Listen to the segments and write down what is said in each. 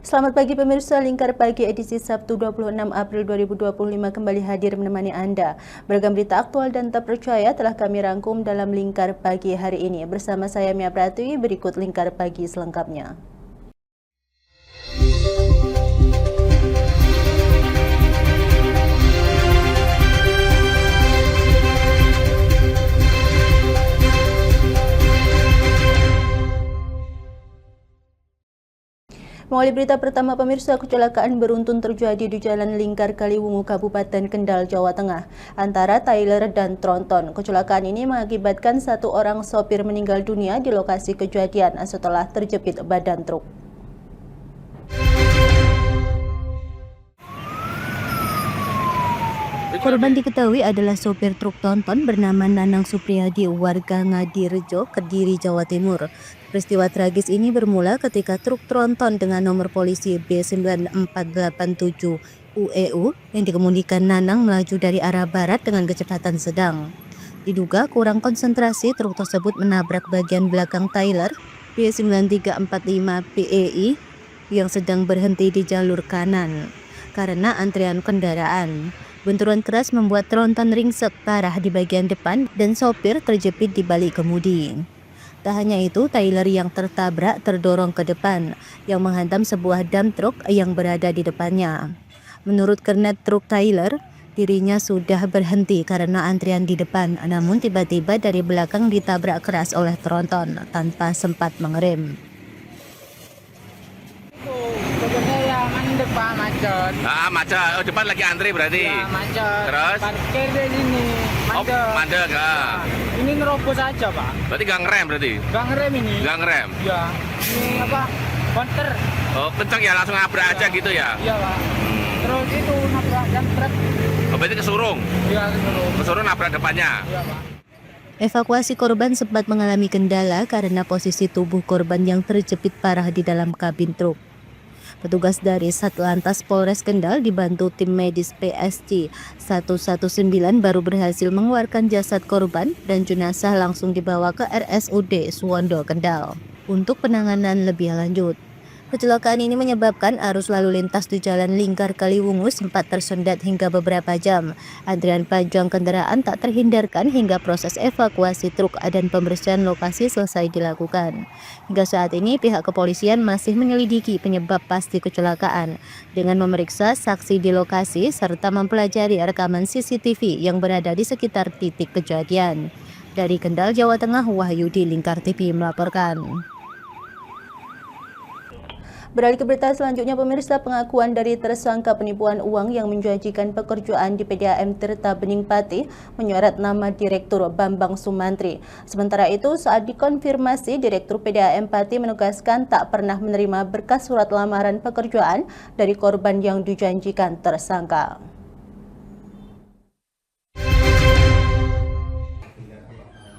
Selamat pagi pemirsa, Lingkar Pagi edisi Sabtu 26 April 2025 kembali hadir menemani Anda. Beragam berita aktual dan terpercaya telah kami rangkum dalam Lingkar Pagi hari ini. Bersama saya Mia Pratiwi, berikut Lingkar Pagi selengkapnya. Mengawali berita pertama pemirsa, kecelakaan beruntun terjadi di Jalan Lingkar Kaliwungu, Kabupaten Kendal, Jawa Tengah, antara Tyler dan tronton. Kecelakaan ini mengakibatkan satu orang sopir meninggal dunia di lokasi kejadian setelah terjepit badan truk. Korban diketahui adalah sopir truk tronton bernama Nanang Supriyadi, warga Ngadirejo, Kediri, Jawa Timur. Peristiwa tragis ini bermula ketika truk tronton dengan nomor polisi B9487 UEU yang dikemudikan Nanang melaju dari arah barat dengan kecepatan sedang. Diduga kurang konsentrasi, truk tersebut menabrak bagian belakang Tyler B9345 PEI yang sedang berhenti di jalur kanan karena antrian kendaraan. Benturan keras membuat tronton ringsek parah di bagian depan dan sopir terjepit di balik kemudi. Tak hanya itu, Tyler yang tertabrak terdorong ke depan yang menghantam sebuah dump truck yang berada di depannya. Menurut kernet truk Tyler, dirinya sudah berhenti karena antrian di depan, namun tiba-tiba dari belakang ditabrak keras oleh tronton tanpa sempat mengerem. Pak, macet. Macet. Oh, depan lagi antri berarti? Ya, macet. Terus? Parkir di sini. Macet. Oh, mandek ya. Ini nerobos aja, Pak. Berarti gak ngerem berarti? Gak ngerem ini. Gak ngerem? Ya. Ini apa? Konter. Oh, kencang ya, langsung nabrak aja gitu ya? Iya, Pak. Terus itu nabrak dan truk. Oh, berarti kesurung? Iya, kesurung. Kesurung nabrak depannya? Iya, Pak. Evakuasi korban sempat mengalami kendala karena posisi tubuh korban yang terjepit parah di dalam kabin truk. Petugas dari Satlantas Polres Kendal dibantu tim medis PSG 119 baru berhasil mengeluarkan jasad korban dan jenazah langsung dibawa ke RSUD Suwondo, Kendal untuk penanganan lebih lanjut. Kecelakaan ini menyebabkan arus lalu lintas di Jalan Lingkar Kaliwungu sempat tersendat hingga beberapa jam. Antrian panjang kendaraan tak terhindarkan hingga proses evakuasi truk dan pembersihan lokasi selesai dilakukan. Hingga saat ini pihak kepolisian masih menyelidiki penyebab pasti kecelakaan dengan memeriksa saksi di lokasi serta mempelajari rekaman CCTV yang berada di sekitar titik kejadian. Dari Kendal, Jawa Tengah, Wahyudi, Lingkar TV melaporkan. Beralih ke berita selanjutnya pemirsa, pengakuan dari tersangka penipuan uang yang menjanjikan pekerjaan di PDAM Tirta Bening Pati menyorot nama Direktur Bambang Sumantri. Sementara itu saat dikonfirmasi, Direktur PDAM Pati menegaskan tak pernah menerima berkas surat lamaran pekerjaan dari korban yang dijanjikan tersangka.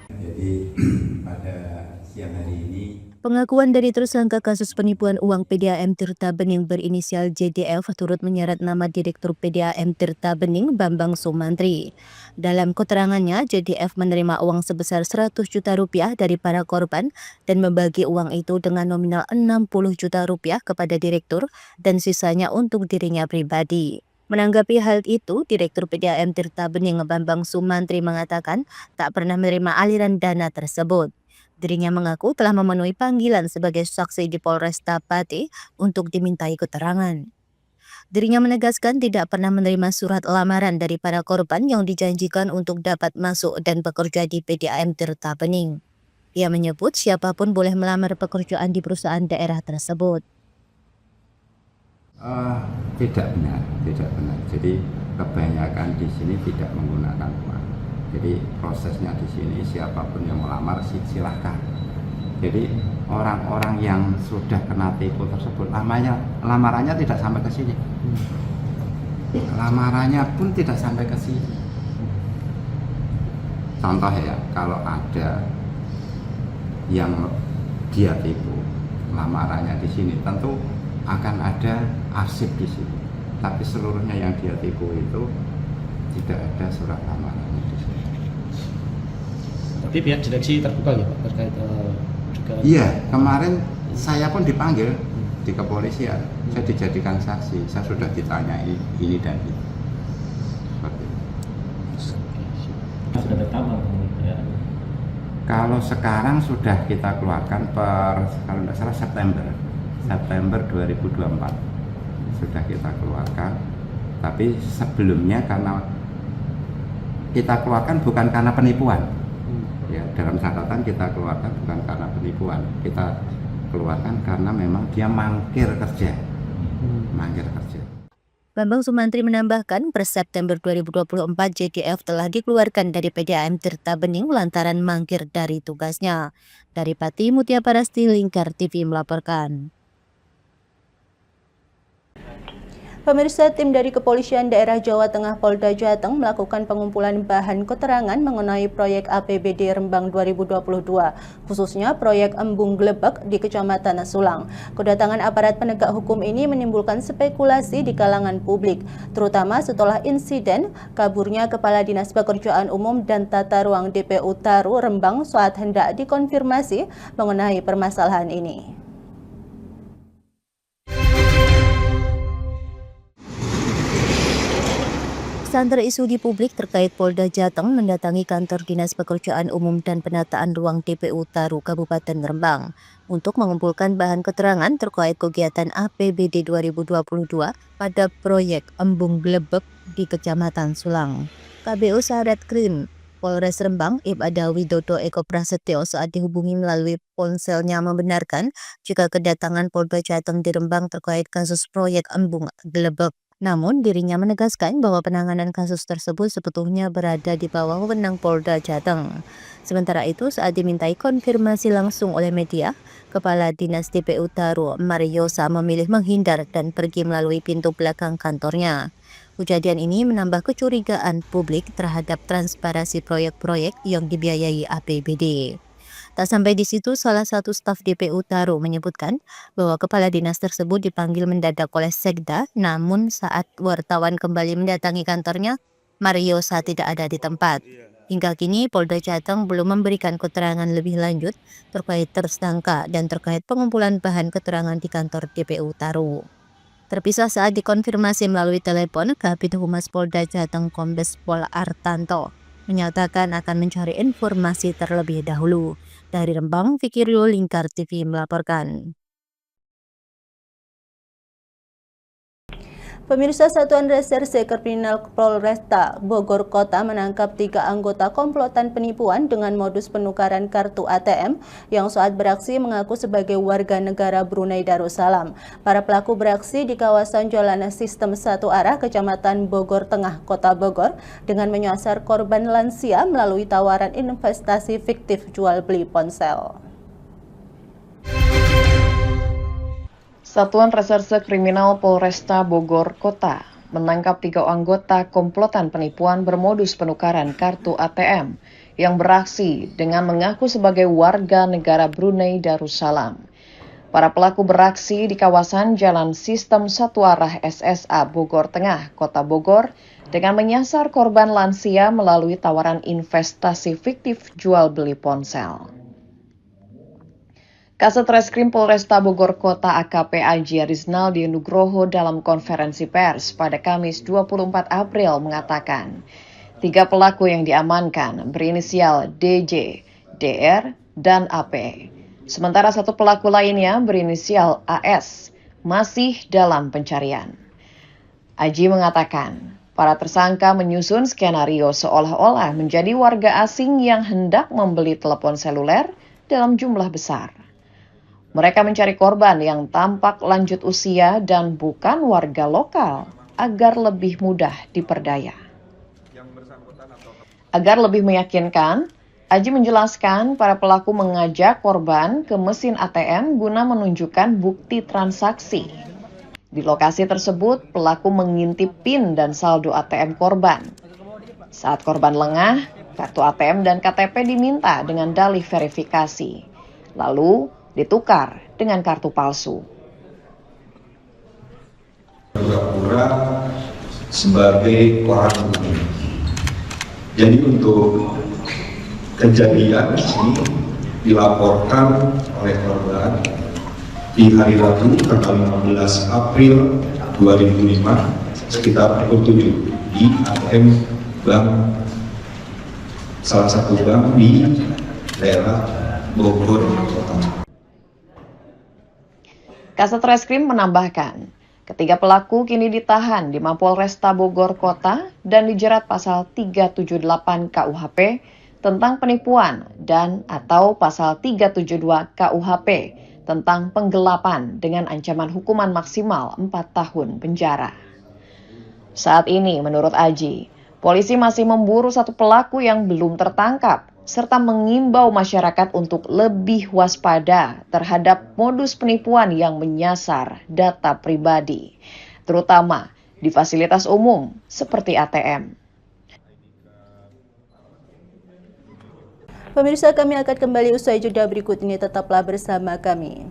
Jadi pada siang hari ini pengakuan dari tersangka kasus penipuan uang PDAM Tirta Bening berinisial JDF turut menyeret nama Direktur PDAM Tirta Bening Bambang Sumantri. Dalam keterangannya, JDF menerima uang sebesar 100 juta rupiah dari para korban dan membagi uang itu dengan nominal 60 juta rupiah kepada direktur dan sisanya untuk dirinya pribadi. Menanggapi hal itu, Direktur PDAM Tirta Bening Bambang Sumantri mengatakan tak pernah menerima aliran dana tersebut. Dirinya mengaku telah memenuhi panggilan sebagai saksi di Polresta Pati untuk dimintai keterangan. Dirinya menegaskan tidak pernah menerima surat lamaran dari para korban yang dijanjikan untuk dapat masuk dan bekerja di PDAM Tirta Bening. Ia menyebut siapapun boleh melamar pekerjaan di perusahaan daerah tersebut. Tidak benar. Jadi kebanyakan di sini tidak menggunakan uang. Jadi prosesnya di sini siapapun yang melamar silahkan. Jadi orang-orang yang sudah kena tipu tersebut lamarannya tidak sampai ke sini. Lamarannya pun tidak sampai ke sini. Contoh ya, kalau ada yang dia tipu lamarannya di sini, tentu akan ada arsip di sini. Tapi seluruhnya yang dia tipu itu tidak ada surat lamarannya di sini. Tapi pihak direksi terbuka ya Pak terkait juga. Iya, kemarin saya pun dipanggil di kepolisian, saya dijadikan saksi, saya sudah ditanya ini dan itu. Seperti itu. Sudah bertambah ya. Kalau sekarang sudah kita keluarkan kalau tidak salah September 2024 sudah kita keluarkan. Tapi sebelumnya karena kita keluarkan bukan karena penipuan, ya dalam catatan kita keluarkan bukan karena penipuan, kita keluarkan karena memang dia mangkir kerja. Bambang Sumantri menambahkan, per September 2024 JGF telah dikeluarkan dari PDAM Tirta Bening lantaran mangkir dari tugasnya. Dari Pati Mutia Parasti, Lingkar TV melaporkan. Pemirsa, tim dari Kepolisian Daerah Jawa Tengah Polda Jateng melakukan pengumpulan bahan keterangan mengenai proyek APBD Rembang 2022, khususnya proyek Embung Glebek di Kecamatan Sulang. Kedatangan aparat penegak hukum ini menimbulkan spekulasi di kalangan publik, terutama setelah insiden kaburnya Kepala Dinas Pekerjaan Umum dan Tata Ruang DPU Taru Rembang saat hendak dikonfirmasi mengenai permasalahan ini. Sandra isu di publik terkait Polda Jateng mendatangi kantor Dinas Pekerjaan Umum dan Penataan Ruang DPU Taru Kabupaten Rembang untuk mengumpulkan bahan keterangan terkait kegiatan APBD 2022 pada proyek Embung Glebek di Kecamatan Sulang. KBU Satreskrim Polres Rembang, Ibda Widodo Eko Prasetyo saat dihubungi melalui ponselnya membenarkan jika kedatangan Polda Jateng di Rembang terkait kasus proyek Embung Glebek. Namun dirinya menegaskan bahwa penanganan kasus tersebut sebetulnya berada di bawah wewenang Polda Jateng. Sementara itu saat dimintai konfirmasi langsung oleh media, Kepala Dinas DPU Taru Mariosa memilih menghindar dan pergi melalui pintu belakang kantornya. Kejadian ini menambah kecurigaan publik terhadap transparansi proyek-proyek yang dibiayai APBD. Tak sampai di situ, salah satu staf DPU Taru menyebutkan bahwa kepala dinas tersebut dipanggil mendadak oleh Sekda, namun saat wartawan kembali mendatangi kantornya, Mariosa tidak ada di tempat. Hingga kini, Polda Jateng belum memberikan keterangan lebih lanjut terkait tersangka dan terkait pengumpulan bahan keterangan di kantor DPU Taru. Terpisah saat dikonfirmasi melalui telepon, Kabid Humas Polda Jateng Kombes Pol Artanto menyatakan akan mencari informasi terlebih dahulu. Dari Rembang, Vicky Rio, Lingkar TV melaporkan. Pemirsa, Satuan Reserse Kriminal Polresta Bogor Kota menangkap 3 anggota komplotan penipuan dengan modus penukaran kartu ATM yang saat beraksi mengaku sebagai warga negara Brunei Darussalam. Para pelaku beraksi di kawasan Jalan Sistem Satu Arah, Kecamatan Bogor Tengah, Kota Bogor, dengan menyasar korban lansia melalui tawaran investasi fiktif jual beli ponsel. Satuan Reserse Kriminal Polresta Bogor Kota menangkap 3 anggota komplotan penipuan bermodus penukaran kartu ATM yang beraksi dengan mengaku sebagai warga negara Brunei Darussalam. Para pelaku beraksi di kawasan Jalan Sistem Satu Arah SSA Bogor Tengah, Kota Bogor, dengan menyasar korban lansia melalui tawaran investasi fiktif jual beli ponsel. Kasat Reskrim Polresta Bogor Kota AKP Aji Rizaldi Nugroho dalam konferensi pers pada Kamis 24 April mengatakan, 3 pelaku yang diamankan berinisial DJ, DR, dan AP. Sementara 1 pelaku lainnya berinisial AS masih dalam pencarian. Aji mengatakan, para tersangka menyusun skenario seolah-olah menjadi warga asing yang hendak membeli telepon seluler dalam jumlah besar. Mereka mencari korban yang tampak lanjut usia dan bukan warga lokal agar lebih mudah diperdaya. Agar lebih meyakinkan, Aji menjelaskan para pelaku mengajak korban ke mesin ATM guna menunjukkan bukti transaksi. Di lokasi tersebut, pelaku mengintip PIN dan saldo ATM korban. Saat korban lengah, kartu ATM dan KTP diminta dengan dalih verifikasi. Lalu, ditukar dengan kartu palsu. Pura-pura sebagai orang umum. Jadi untuk kejadian ini dilaporkan oleh korban di hari Rabu tanggal 15 April 2005 sekitar pukul 7 di ATM bank, salah satu bank di daerah Bogor Kota. Kasat Reskrim menambahkan, ketiga pelaku kini ditahan di Mapolresta Bogor Kota dan dijerat pasal 378 KUHP tentang penipuan dan atau pasal 372 KUHP tentang penggelapan dengan ancaman hukuman maksimal 4 tahun penjara. Saat ini, menurut Aji, polisi masih memburu satu pelaku yang belum tertangkap, serta mengimbau masyarakat untuk lebih waspada terhadap modus penipuan yang menyasar data pribadi, terutama di fasilitas umum seperti ATM. Pemirsa, kami akan kembali usai jeda berikut ini, tetaplah bersama kami.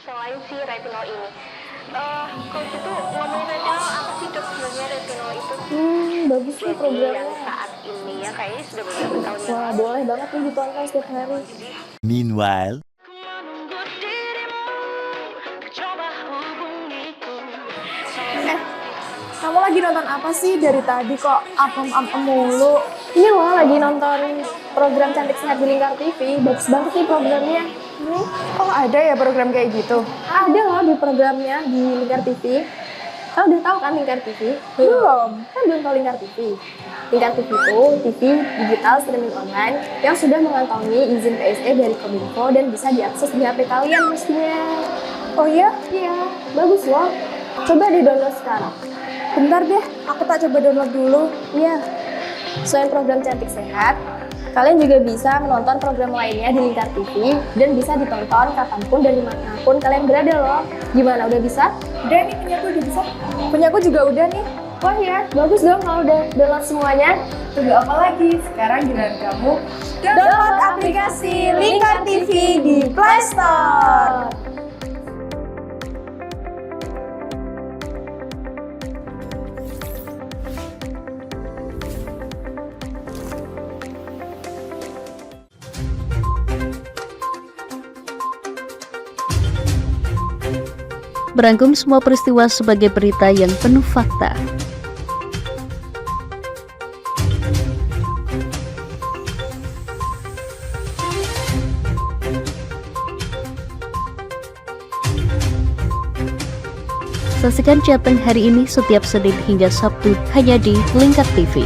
Selain si retinol ini, kalau gitu ngomongin retinol, apa sih dok sebenarnya retinol itu? Bagus sih Jadi programnya. yang saat ini ya kayaknya sudah beberapa tahun yang Wah, lalu. boleh banget nih ditonton setiap hari. Meanwhile, Kamu lagi nonton apa sih dari tadi kok apem-apem mulu? Ini loh lagi nonton program Cantik Sehat di Lingkar TV. Bagus banget nih programnya. Oh, ada ya program kayak gitu? Ada loh di programnya di Lingkar TV. Kamu udah tahu kan Lingkar TV? Belum. Kan belum tahu Lingkar TV. Lingkar TV itu TV digital streaming online yang sudah mengantongi izin PSE dari Kominfo dan bisa diakses di HP kalian mestinya. Oh iya? Iya, bagus loh. Coba di-download sekarang. Bentar deh, aku tak coba download dulu. Iya. Selain program Cantik Sehat, kalian juga bisa menonton program lainnya di Lingkar TV dan bisa ditonton kapanpun dan dimanapun kalian berada loh. Gimana, udah bisa? Udah nih, punyaku udah bisa. Punyaku juga udah nih. Wah ya, bagus dong kalau udah download semuanya. Tunggu apa lagi? Sekarang giliran kamu Download aplikasi Lingkar TV di Play Store. Merangkum semua peristiwa sebagai berita yang penuh fakta. Saksikan Jateng hari ini setiap Senin hingga Sabtu hanya di Lingkar TV.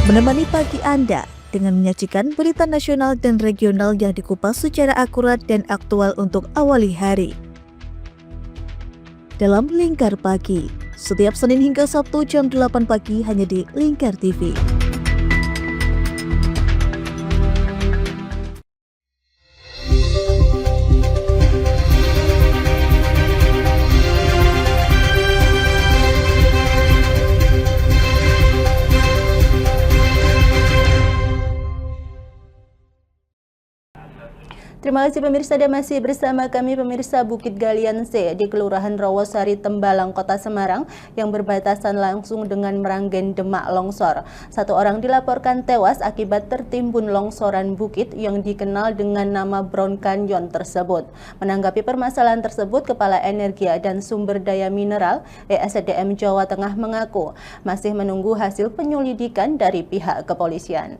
Menemani pagi Anda dengan menyajikan berita nasional dan regional yang dikupas secara akurat dan aktual untuk awali hari. Dalam Lingkar Pagi, setiap Senin hingga Sabtu jam 8 pagi hanya di Lingkar TV. Terima kasih pemirsa, dan masih bersama kami pemirsa. Bukit Galian C di Kelurahan Rawasari, Tembalang, Kota Semarang yang berbatasan langsung dengan Meranggen, Demak longsor. Satu orang dilaporkan tewas akibat tertimbun longsoran bukit yang dikenal dengan nama Brown Canyon tersebut. Menanggapi permasalahan tersebut, Kepala Energi dan Sumber Daya Mineral ESDM Jawa Tengah mengaku masih menunggu hasil penyelidikan dari pihak kepolisian.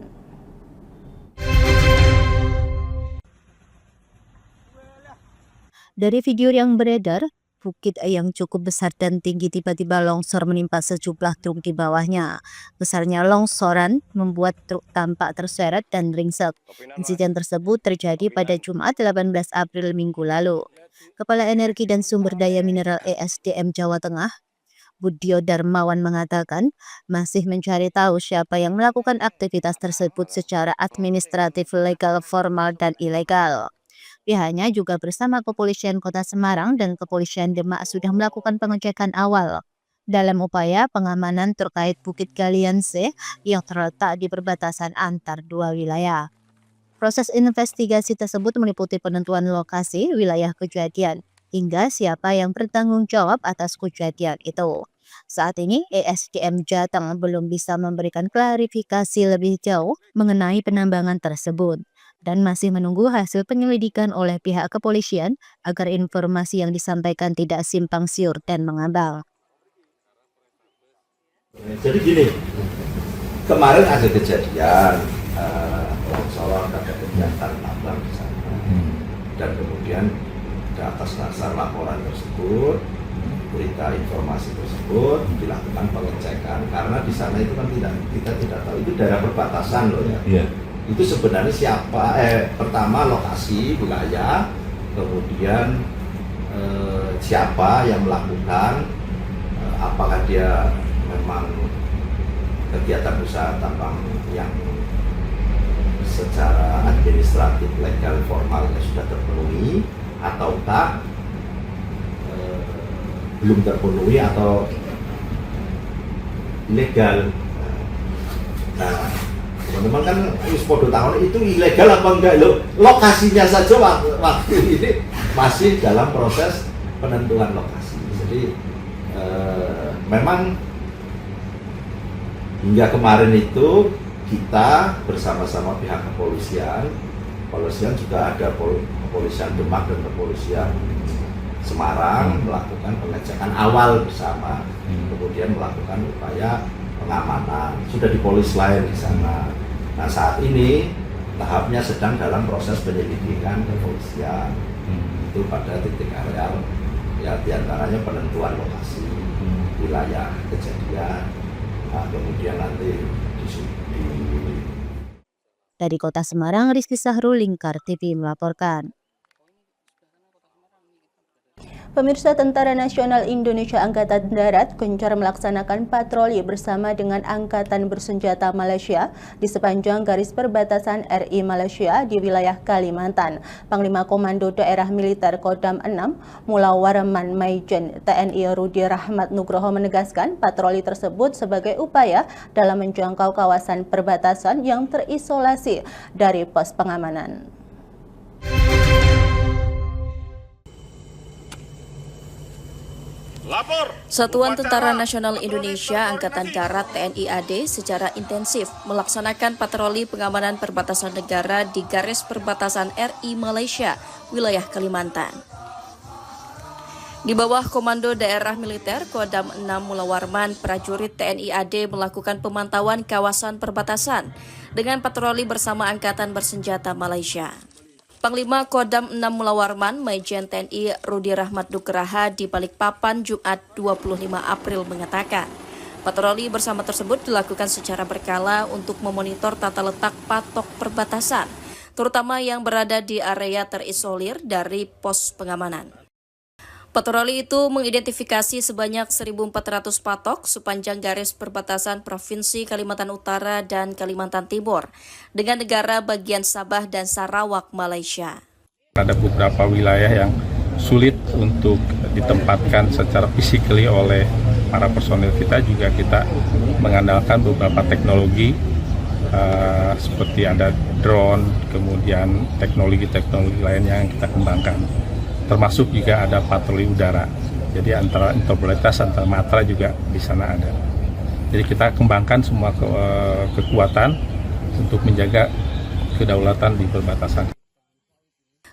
Dari video yang beredar, bukit yang cukup besar dan tinggi tiba-tiba longsor menimpa sejumlah truk di bawahnya. Besarnya longsoran membuat truk tampak terseret dan ringsek. Insiden tersebut terjadi pada Jumat 18 April minggu lalu. Kepala Energi dan Sumber Daya Mineral ESDM Jawa Tengah, Budyo Darmawan mengatakan masih mencari tahu siapa yang melakukan aktivitas tersebut secara administratif, legal, formal, dan ilegal. Pihaknya juga bersama Kepolisian Kota Semarang dan Kepolisian Demak sudah melakukan pengecekan awal dalam upaya pengamanan terkait Bukit Galian C yang terletak di perbatasan antar dua wilayah. Proses investigasi tersebut meliputi penentuan lokasi wilayah kejadian hingga siapa yang bertanggung jawab atas kejadian itu. Saat ini, ESDM Jateng belum bisa memberikan klarifikasi lebih jauh mengenai penambangan tersebut dan masih menunggu hasil penyelidikan oleh pihak kepolisian agar informasi yang disampaikan tidak simpang siur dan mengambang. Jadi gini, kemarin ada kejadian longsoran ada kegiatan tambang di sana, dan kemudian atas dasar laporan tersebut, berita informasi tersebut dilakukan pengecekan karena di sana itu kan kita tidak tahu itu daerah perbatasan loh ya. Yeah. Itu sebenarnya siapa? Pertama lokasi wilayah, kemudian siapa yang melakukan, apakah dia memang kegiatan usaha tambang yang secara administratif legal formalnya sudah terpenuhi ataukah belum terpenuhi atau ilegal. Nah, teman-teman kan podo tahun itu ilegal apa enggak lo? Lokasinya saja waktu ini masih dalam proses penentuan lokasi. Jadi memang hingga kemarin itu kita bersama-sama pihak kepolisian juga ada kepolisian Demak dan kepolisian Semarang melakukan pengecekan awal bersama, kemudian melakukan upaya pengamanan. Sudah di polis lain di sana. Nah saat ini tahapnya sedang dalam proses penyelidikan kepolisian. Itu pada titik areal, ya diantaranya penentuan lokasi, wilayah kejadian. Nah, kemudian nanti Dari Kota Semarang, Rizky Sahrul, Lingkar TV melaporkan. Pemirsa, Tentara Nasional Indonesia Angkatan Darat gencar melaksanakan patroli bersama dengan Angkatan Bersenjata Malaysia di sepanjang garis perbatasan RI Malaysia di wilayah Kalimantan. Panglima Komando Daerah Militer Kodam 6 Mulawarman Maijen TNI Rudi Rahmat Nugroho menegaskan patroli tersebut sebagai upaya dalam menjangkau kawasan perbatasan yang terisolasi dari pos pengamanan. Satuan Tentara Nasional Indonesia Angkatan Darat TNI AD secara intensif melaksanakan patroli pengamanan perbatasan negara di garis perbatasan RI Malaysia, wilayah Kalimantan. Di bawah Komando Daerah Militer Kodam 6 Mulawarman, prajurit TNI AD melakukan pemantauan kawasan perbatasan dengan patroli bersama Angkatan Bersenjata Malaysia. Panglima Kodam 6 Mulawarman, Maijen TNI Rudi Rahmat Nugroho di Balikpapan Jumat 25 April mengatakan, patroli bersama tersebut dilakukan secara berkala untuk memonitor tata letak patok perbatasan, terutama yang berada di area terisolir dari pos pengamanan. Patroli itu mengidentifikasi sebanyak 1.400 patok sepanjang garis perbatasan Provinsi Kalimantan Utara dan Kalimantan Timur dengan negara bagian Sabah dan Sarawak, Malaysia. Ada beberapa wilayah yang sulit untuk ditempatkan secara fisikly oleh para personil kita, juga kita mengandalkan beberapa teknologi seperti ada drone, kemudian teknologi-teknologi lainnya yang kita kembangkan. Termasuk juga ada patroli udara. Jadi antara interoperabilitas antar matra juga di sana ada. Jadi kita kembangkan semua kekuatan untuk menjaga kedaulatan di perbatasan.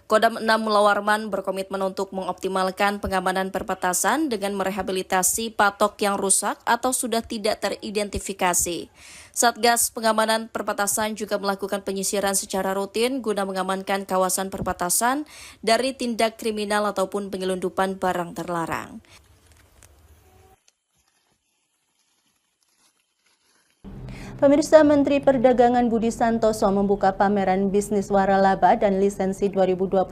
Kodam 6 Mulawarman berkomitmen untuk mengoptimalkan pengamanan perbatasan dengan merehabilitasi patok yang rusak atau sudah tidak teridentifikasi. Satgas Pengamanan Perbatasan juga melakukan penyisiran secara rutin guna mengamankan kawasan perbatasan dari tindak kriminal ataupun penyelundupan barang terlarang. Pemirsa, Menteri Perdagangan Budi Santoso membuka pameran bisnis waralaba dan lisensi 2025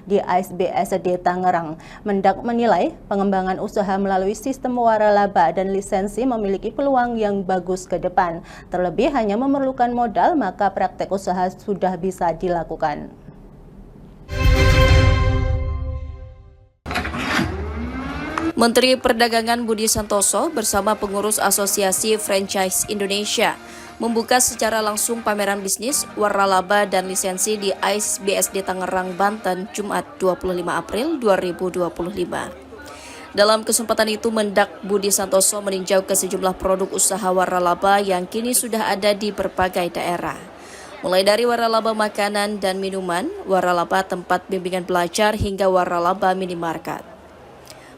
di ASBSD Tangerang. Mendak menilai pengembangan usaha melalui sistem waralaba dan lisensi memiliki peluang yang bagus ke depan. Terlebih hanya memerlukan modal, maka praktek usaha sudah bisa dilakukan. Menteri Perdagangan Budi Santoso bersama pengurus Asosiasi Franchise Indonesia membuka secara langsung pameran bisnis, waralaba dan lisensi di AIS BSD Tangerang, Banten, Jumat 25 April 2025. Dalam kesempatan itu, Mendak Budi Santoso meninjau ke sejumlah produk usaha waralaba yang kini sudah ada di berbagai daerah. Mulai dari waralaba makanan dan minuman, waralaba tempat bimbingan belajar hingga waralaba minimarket.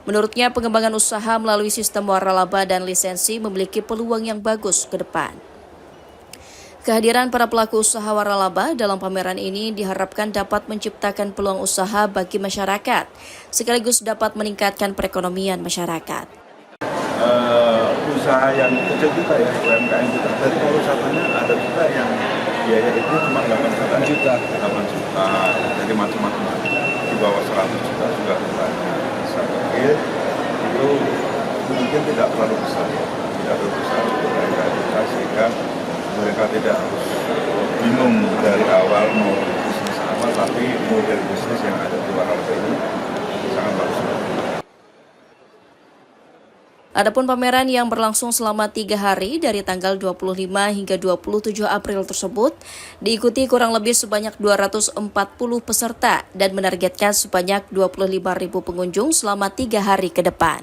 Menurutnya, pengembangan usaha melalui sistem waralaba dan lisensi memiliki peluang yang bagus ke depan. Kehadiran para pelaku usaha waralaba dalam pameran ini diharapkan dapat menciptakan peluang usaha bagi masyarakat, sekaligus dapat meningkatkan perekonomian masyarakat. Usaha yang kecil kita ya, UMKM kita. Dari kalau usahanya ada juga yang biaya itu cuma 8 juta. Jadi macam-macam. Di bawah 100 juta juga banyak. Saya pikir itu mungkin tidak terlalu besar untuk mereka kita, sehingga mereka tidak harus bingung dari awal mau bisnis apa, tapi model bisnis yang ada di waralaba ini sangat bagus. Adapun pameran yang berlangsung selama 3 hari dari tanggal 25 hingga 27 April tersebut diikuti kurang lebih sebanyak 240 peserta dan menargetkan sebanyak 25.000 pengunjung selama 3 hari ke depan.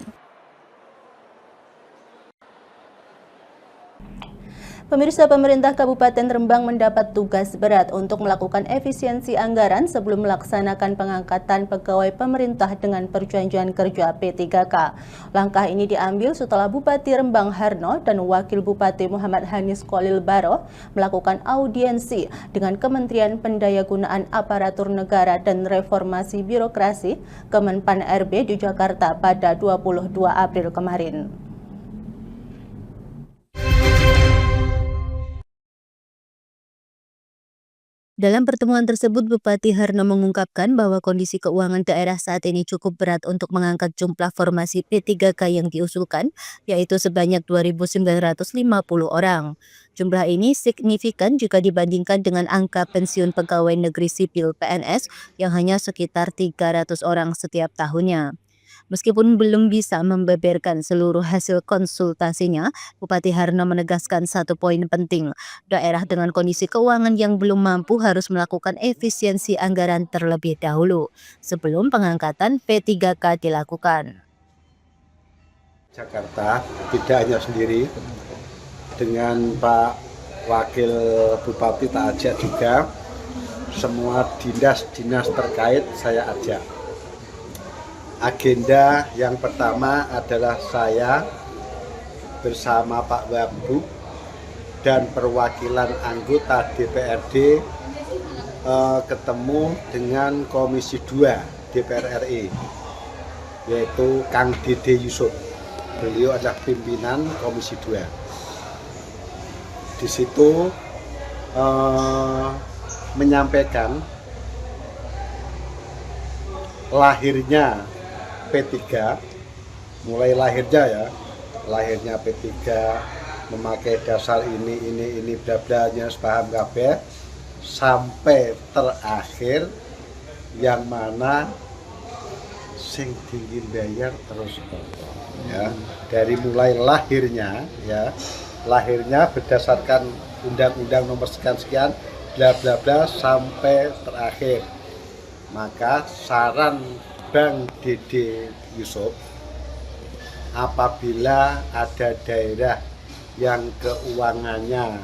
Pemirsa, pemerintah Kabupaten Rembang mendapat tugas berat untuk melakukan efisiensi anggaran sebelum melaksanakan pengangkatan pegawai pemerintah dengan perjanjian kerja P3K. Langkah ini diambil setelah Bupati Rembang Harno dan Wakil Bupati Muhammad Hanis Kolil Baro melakukan audiensi dengan Kementerian Pendayagunaan Aparatur Negara dan Reformasi Birokrasi Kemenpan RB di Jakarta pada 22 April kemarin. Dalam pertemuan tersebut, Bupati Harno mengungkapkan bahwa kondisi keuangan daerah saat ini cukup berat untuk mengangkat jumlah formasi P3K yang diusulkan, yaitu sebanyak 2.950 orang. Jumlah ini signifikan jika dibandingkan dengan angka pensiun pegawai negeri sipil PNS yang hanya sekitar 300 orang setiap tahunnya. Meskipun belum bisa membeberkan seluruh hasil konsultasinya, Bupati Harno menegaskan satu poin penting. Daerah dengan kondisi keuangan yang belum mampu harus melakukan efisiensi anggaran terlebih dahulu sebelum pengangkatan P3K dilakukan. Jakarta tidak hanya sendiri, dengan Pak Wakil Bupati tak ajak juga, semua dinas-dinas terkait saya ajak. Agenda yang pertama adalah saya bersama Pak Wabub dan perwakilan anggota DPRD ketemu dengan Komisi 2 DPR RI, yaitu Kang Dede Yusuf. Beliau adalah pimpinan Komisi 2. Di situ menyampaikan lahirnya P3, mulai lahirnya P3 memakai dasar ini bla bla nya sepaham kabeh sampai terakhir yang mana sing tinggi bayar terus ya, dari mulai lahirnya berdasarkan undang-undang nomor sekian bla bla bla sampai terakhir. Maka saran Bang Dede Yusuf, apabila ada daerah yang keuangannya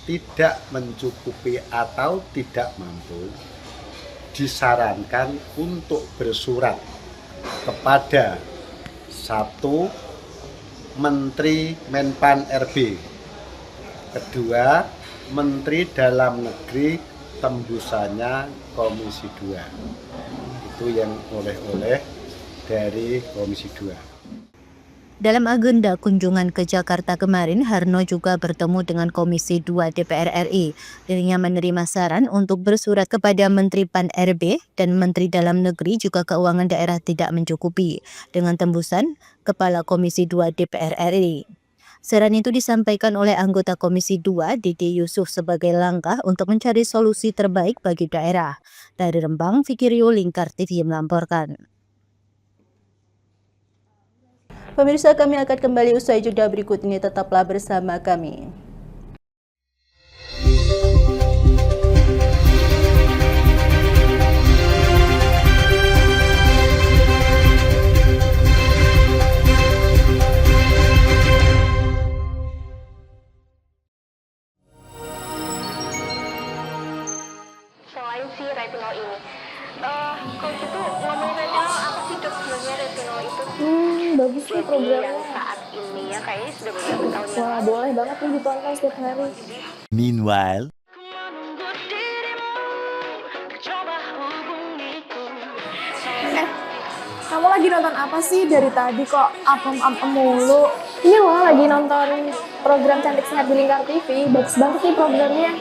tidak mencukupi atau tidak mampu, disarankan untuk bersurat kepada 1. Menteri Menpan RB, 2. Menteri Dalam Negeri, tembusannya Komisi 2. Itu yang oleh-oleh dari Komisi 2. Dalam agenda kunjungan ke Jakarta kemarin, Harno juga bertemu dengan Komisi 2 DPR RI. Dirinya menerima saran untuk bersurat kepada Menteri Pan RB dan Menteri Dalam Negeri jika keuangan daerah tidak mencukupi, dengan tembusan Kepala Komisi 2 DPR RI. Saran itu disampaikan oleh anggota Komisi 2 Dede Yusuf sebagai langkah untuk mencari solusi terbaik bagi daerah. Dari Rembang, Fikiryo Lingkar TV melaporkan. Pemirsa, kami akan kembali usai jeda berikut ini, tetaplah bersama kami. Selain si retinol ini, kalau gitu ngomongin retinol, apa sih dok sebenarnya retinol itu? Bagus nih programnya. Yang saat ini ya kayaknya sudah beberapa tahun yang Wah, boleh banget nih ditonton setiap hari. Meanwhile, Kamu lagi nonton apa sih dari tadi kok apem-apem mulu? Ini loh lagi nonton program Cantik Sehat di Lingkar TV. Bagus banget nih programnya.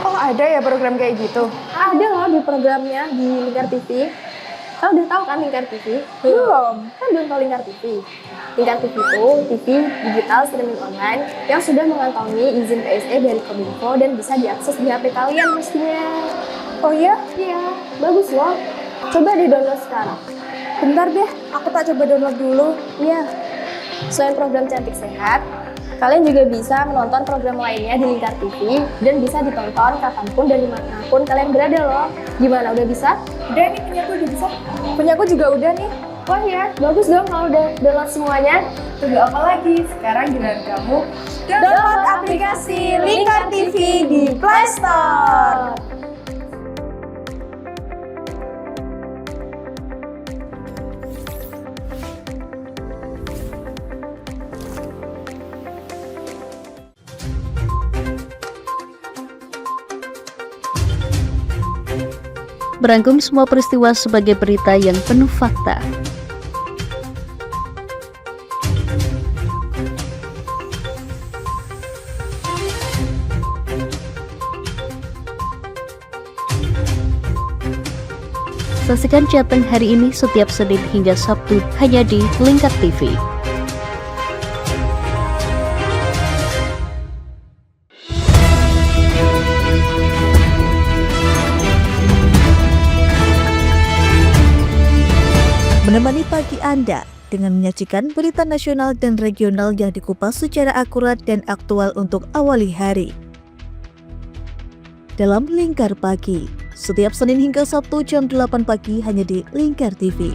Oh, ada ya program kayak gitu? Ada loh di programnya di Lingkar TV. Kau udah tahu kan Lingkar TV? Belum. Kan belum tahu Lingkar TV. Lingkar TV itu TV digital streaming online yang sudah mengantongi izin PSE dari Kominfo dan bisa diakses di HP kalian mestinya. Oh iya? Iya, bagus loh. Coba di-download sekarang. Bentar deh, aku tak coba download dulu. Iya. Selain program Cantik Sehat, kalian juga bisa menonton program lainnya di Lingkar TV dan bisa ditonton kapanpun dan dimanapun kalian berada loh. Gimana, udah bisa? Udah nih, punyaku udah bisa. Punyaku juga udah nih. Wah ya, bagus dong kalau udah download semuanya. Tunggu apa lagi? Sekarang giliran kamu download aplikasi Lingkar TV di Play Store. Merangkum semua peristiwa sebagai berita yang penuh fakta. Saksikan Jateng hari ini setiap Senin hingga Sabtu hanya di Lingkar TV. Menemani pagi Anda dengan menyajikan berita nasional dan regional yang dikupas secara akurat dan aktual untuk awali hari. Dalam Lingkar Pagi, setiap Senin hingga Sabtu jam 8 pagi hanya di Lingkar TV.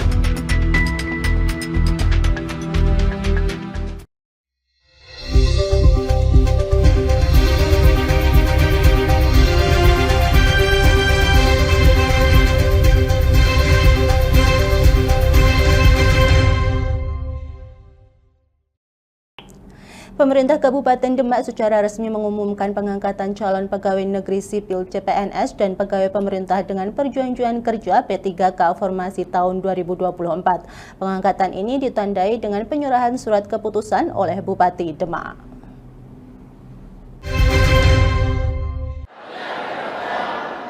Pemerintah Kabupaten Demak secara resmi mengumumkan pengangkatan calon pegawai negeri sipil CPNS dan pegawai pemerintah dengan perjanjian kerja P3K formasi tahun 2024. Pengangkatan ini ditandai dengan penyerahan surat keputusan oleh Bupati Demak.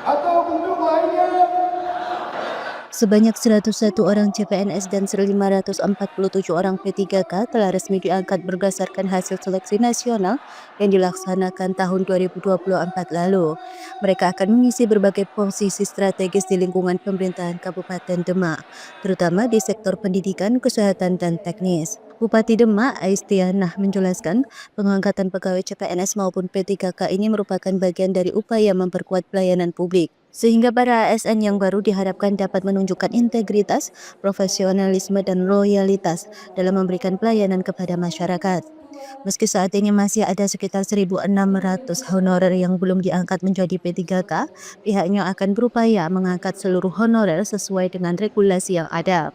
Atau bentuk lainnya. Sebanyak 101 orang CPNS dan 547 orang P3K telah resmi diangkat berdasarkan hasil seleksi nasional yang dilaksanakan tahun 2024 lalu. Mereka akan mengisi berbagai posisi strategis di lingkungan pemerintahan Kabupaten Demak, terutama di sektor pendidikan, kesehatan, dan teknis. Bupati Demak, Aistianah, menjelaskan pengangkatan pegawai CPNS maupun P3K ini merupakan bagian dari upaya memperkuat pelayanan publik, sehingga para ASN yang baru diharapkan dapat menunjukkan integritas, profesionalisme, dan loyalitas dalam memberikan pelayanan kepada masyarakat. Meski saat ini masih ada sekitar 1.600 honorer yang belum diangkat menjadi P3K, pihaknya akan berupaya mengangkat seluruh honorer sesuai dengan regulasi yang ada.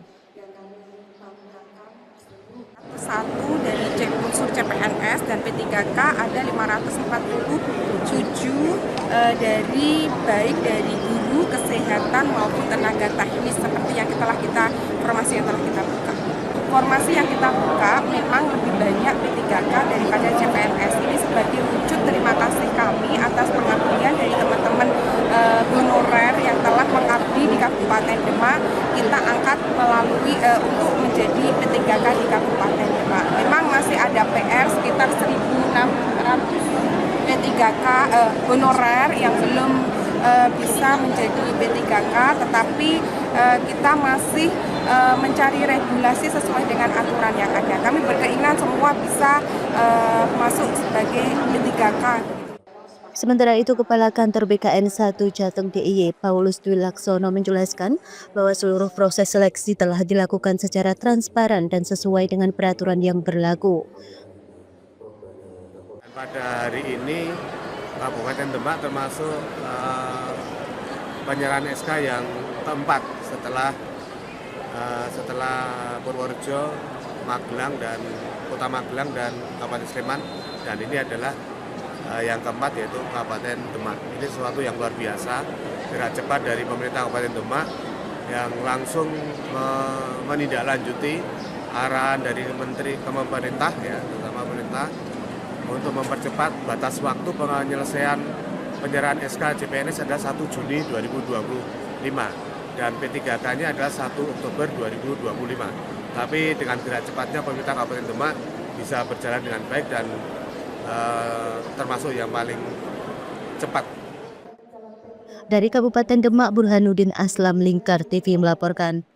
Satu dari unsur CPNS dan P3K ada 547 dari baik dari guru, kesehatan maupun tenaga teknis seperti yang formasi yang telah kita buka. Formasi yang kita buka memang lebih banyak P3K daripada CPNS. Ini sebagai wujud terima kasih kami atas pengabdian dari teman-teman honorer yang telah mengabdi di Kabupaten Demak. Kita angkat melalui untuk menjadi P3K di Kabupaten Demak. Memang masih ada PR sekitar 1.600 P3K honorer yang belum bisa menjadi P3K, tetapi kita masih mencari regulasi sesuai dengan aturan yang ada. Kami berkeinginan semua bisa masuk sebagai P3K. Sementara itu, Kepala Kantor BKN 1 Jateng DIY Paulus Dwi Laksono menjelaskan bahwa seluruh proses seleksi telah dilakukan secara transparan dan sesuai dengan peraturan yang berlaku. Pada hari ini, Kabupaten Demak termasuk penyerahan SK yang keempat setelah Purworejo, Magelang dan Kota Magelang dan Kabupaten Sleman, dan ini adalah yang keempat yaitu Kabupaten Demak. Ini sesuatu yang luar biasa, gerak cepat dari pemerintah Kabupaten Demak yang langsung menindaklanjuti arahan dari Menteri ke pemerintah, ya, terutama pemerintah, untuk mempercepat batas waktu penyelesaian penyerahan SK CPNS adalah 1 Juni 2025 dan P3K-nya adalah 1 Oktober 2025. Tapi dengan gerak cepatnya pemerintah Kabupaten Demak bisa berjalan dengan baik dan termasuk yang paling cepat. Dari Kabupaten Demak, Burhanuddin Aslam, Lingkar TV melaporkan.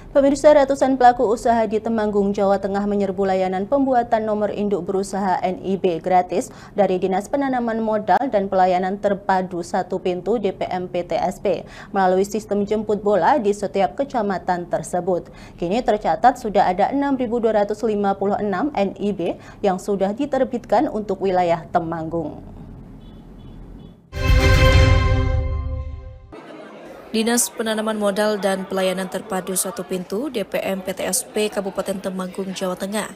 Pemirsa, ratusan pelaku usaha di Temanggung, Jawa Tengah menyerbu layanan pembuatan nomor induk berusaha NIB gratis dari Dinas Penanaman Modal dan Pelayanan Terpadu Satu Pintu DPM PTSP melalui sistem jemput bola di setiap kecamatan tersebut. Kini tercatat sudah ada 6.256 NIB yang sudah diterbitkan untuk wilayah Temanggung. Dinas Penanaman Modal dan Pelayanan Terpadu Satu Pintu DPM PTSP Kabupaten Temanggung, Jawa Tengah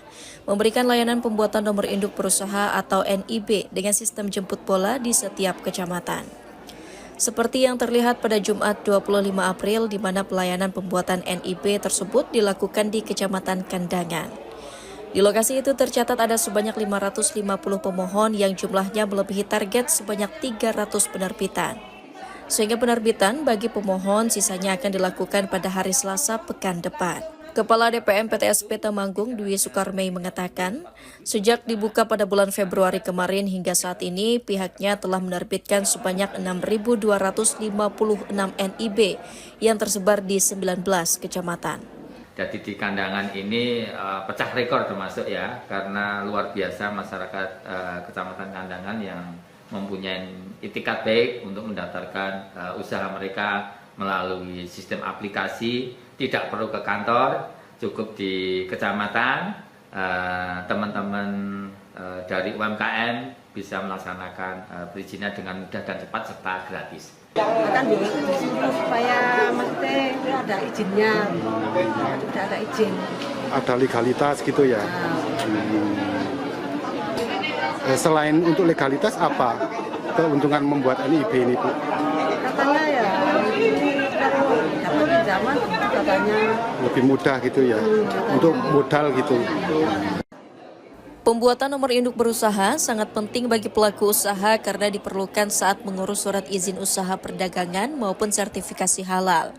memberikan layanan pembuatan nomor induk berusaha atau NIB dengan sistem jemput bola di setiap kecamatan. Seperti yang terlihat pada Jumat 25 April di mana pelayanan pembuatan NIB tersebut dilakukan di Kecamatan Kandangan. Di lokasi itu tercatat ada sebanyak 550 pemohon yang jumlahnya melebihi target sebanyak 300 penerbitan. Sehingga penerbitan bagi pemohon sisanya akan dilakukan pada hari Selasa pekan depan. Kepala DPM PTSP Temanggung Dwi Sukarmei mengatakan, sejak dibuka pada bulan Februari kemarin hingga saat ini, pihaknya telah menerbitkan sebanyak 6.256 NIB yang tersebar di 19 kecamatan. Jadi di Kandangan ini pecah rekor termasuk ya, karena luar biasa masyarakat Kecamatan Kandangan yang mempunyai itikat baik untuk mendaftarkan usaha mereka melalui sistem aplikasi, tidak perlu ke kantor, cukup di kecamatan, teman-teman dari UMKM bisa melaksanakan perizinan dengan mudah dan cepat serta gratis. Akan disuruh supaya maksudnya ada izinnya, sudah ada izin. Ada legalitas gitu ya. Selain untuk legalitas, apa keuntungan membuat NIB ini, Bu? Katanya ya, kalau dapat pinjaman katanya lebih mudah gitu ya, untuk modal gitu. Pembuatan nomor induk berusaha sangat penting bagi pelaku usaha karena diperlukan saat mengurus surat izin usaha perdagangan maupun sertifikasi halal.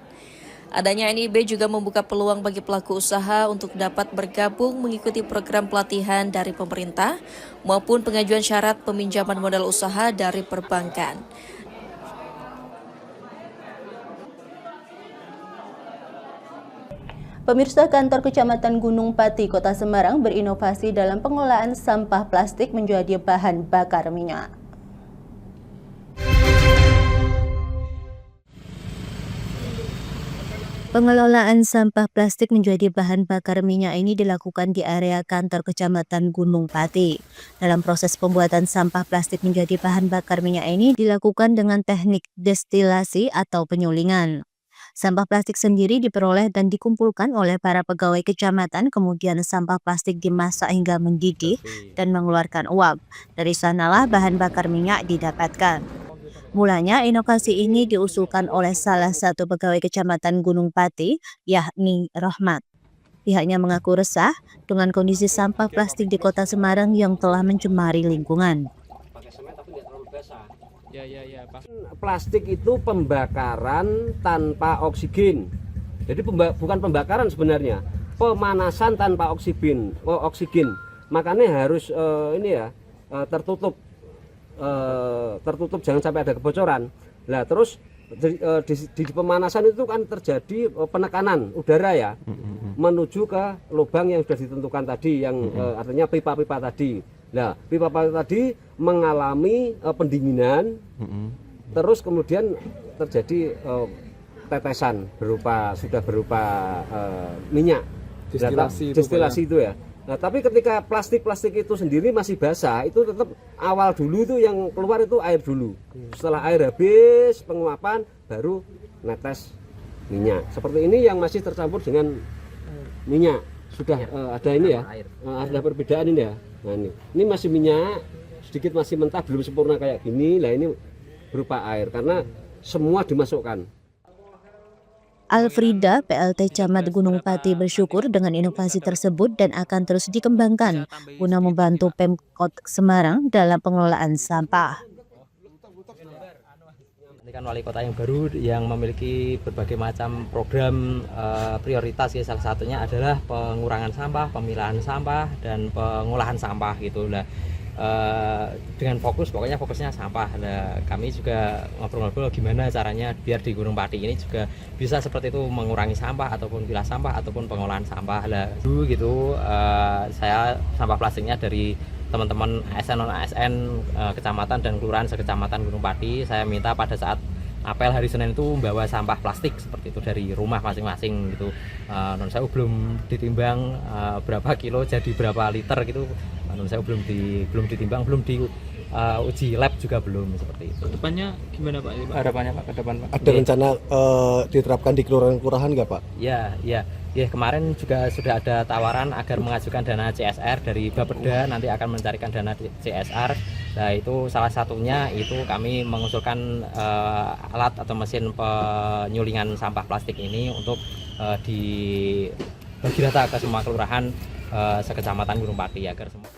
Adanya NIB juga membuka peluang bagi pelaku usaha untuk dapat bergabung mengikuti program pelatihan dari pemerintah maupun pengajuan syarat peminjaman modal usaha dari perbankan. Pemirsa, Kantor Kecamatan Gunung Pati, Kota Semarang berinovasi dalam pengelolaan sampah plastik menjadi bahan bakar minyak. Pengelolaan sampah plastik menjadi bahan bakar minyak ini dilakukan di area kantor Kecamatan Gunung Pati. Dalam proses pembuatan sampah plastik menjadi bahan bakar minyak ini dilakukan dengan teknik destilasi atau penyulingan. Sampah plastik sendiri diperoleh dan dikumpulkan oleh para pegawai kecamatan, kemudian sampah plastik dimasak hingga mendidih dan mengeluarkan uap. Dari sanalah bahan bakar minyak didapatkan. Mulanya inovasi ini diusulkan oleh salah satu pegawai Kecamatan Gunung Pati, yakni Rahmat. Pihaknya mengaku resah dengan kondisi sampah plastik di Kota Semarang yang telah mencemari lingkungan. Plastik itu pembakaran tanpa oksigen. Jadi bukan pembakaran sebenarnya, pemanasan tanpa oksigen. Makanya harus tertutup. Tertutup, jangan sampai ada kebocoran. Nah, terus di pemanasan itu kan terjadi penekanan udara ya, menuju ke lubang yang sudah ditentukan tadi, yang artinya pipa-pipa tadi. Nah, pipa-pipa tadi mengalami pendinginan, terus kemudian terjadi tetesan sudah berupa minyak, destilasi itu ya. Nah, tapi ketika plastik itu sendiri masih basah, itu tetap awal dulu itu yang keluar itu air dulu. Setelah air habis penguapan, baru netes minyak. Seperti ini yang masih tercampur dengan minyak. Sudah ada ini ya, ada perbedaan ini ya. Nah, ini masih minyak, sedikit masih mentah, belum sempurna kayak gini. Nah, ini berupa air karena semua dimasukkan. Alfrida, PLT Camat Gunung Pati bersyukur dengan inovasi tersebut dan akan terus dikembangkan guna membantu Pemkot Semarang dalam pengelolaan sampah. Ini kan wali kota yang baru yang memiliki berbagai macam program prioritas ya, salah satunya adalah pengurangan sampah, pemilahan sampah, dan pengolahan sampah gitu lah. Dengan pokoknya fokusnya sampah. Nah, kami juga ngobrol-ngobrol gimana caranya biar di Gunung Pati ini juga bisa seperti itu, mengurangi sampah ataupun pilah sampah ataupun pengolahan sampah. Nah, dulu gitu saya sampah plastiknya dari teman-teman ASN non ASN kecamatan dan kelurahan sekecamatan Gunung Pati. Saya minta pada saat apel hari Senin itu membawa sampah plastik seperti itu dari rumah masing-masing gitu. Non saya belum ditimbang berapa kilo jadi berapa liter gitu. Non saya belum ditimbang, belum uji lab juga belum seperti itu. Kedepannya gimana Pak? Harapannya Pak ke depan Pak? Ada rencana diterapkan di kelurahan-kelurahan nggak Pak? Ya, kemarin juga sudah ada tawaran agar mengajukan dana CSR dari Bapeda, nanti akan mencarikan dana CSR. Nah, itu salah satunya itu kami mengusulkan alat atau mesin penyulingan sampah plastik ini untuk dibagi rata ke semua kelurahan sekecamatan Gunung Pati agar semua.